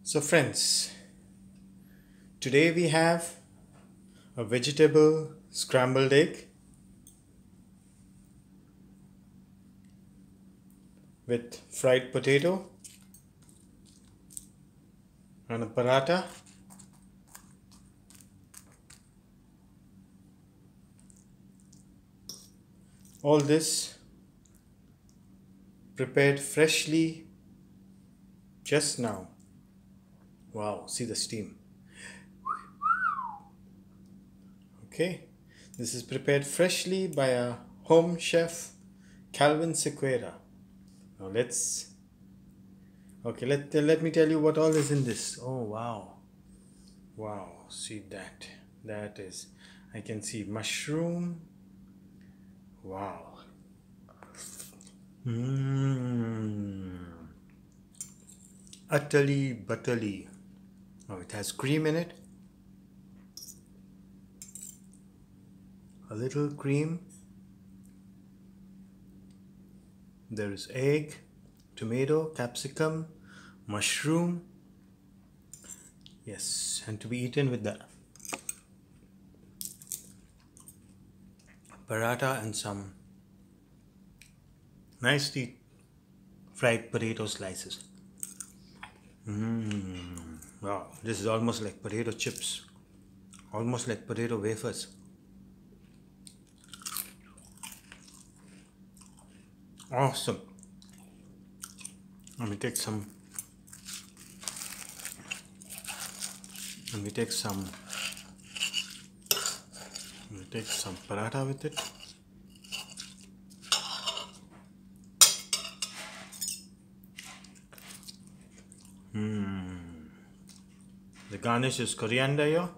So friends, today we have a vegetable scrambled egg with fried potato and a paratha. All this prepared freshly just now. Wow, see the steam. Okay, this is prepared freshly by a home chef, Calvin Sequeira. Now let me tell you what all is in this. Oh wow, wow, see that. That is, I can see mushroom. Wow. Utterly butterly. Oh, it has cream in it. A little cream. There is egg, tomato, capsicum, mushroom. Yes, and to be eaten with the paratha and some nicely fried potato slices. Wow, this is almost like potato chips, almost like potato wafers. Awesome. Let me take some paratha with it. The garnish is coriander here.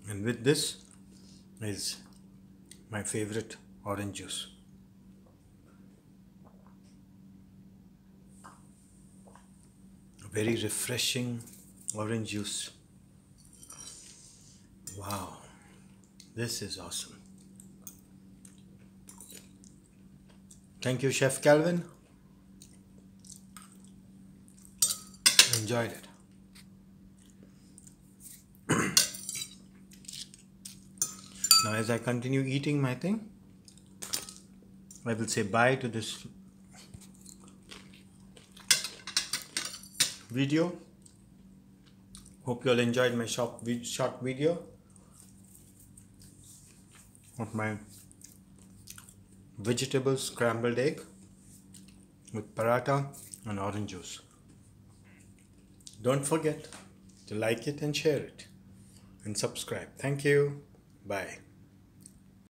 And with this is my favorite orange juice. Very refreshing orange juice. Wow, this is awesome. Thank you, Chef Calvin. Enjoyed it. Now, as I continue eating my thing, I will say bye to this video. Hope you all enjoyed my short video of my vegetable scrambled egg with paratha and orange juice. Don't forget to like it and share it and subscribe. Thank you. Bye.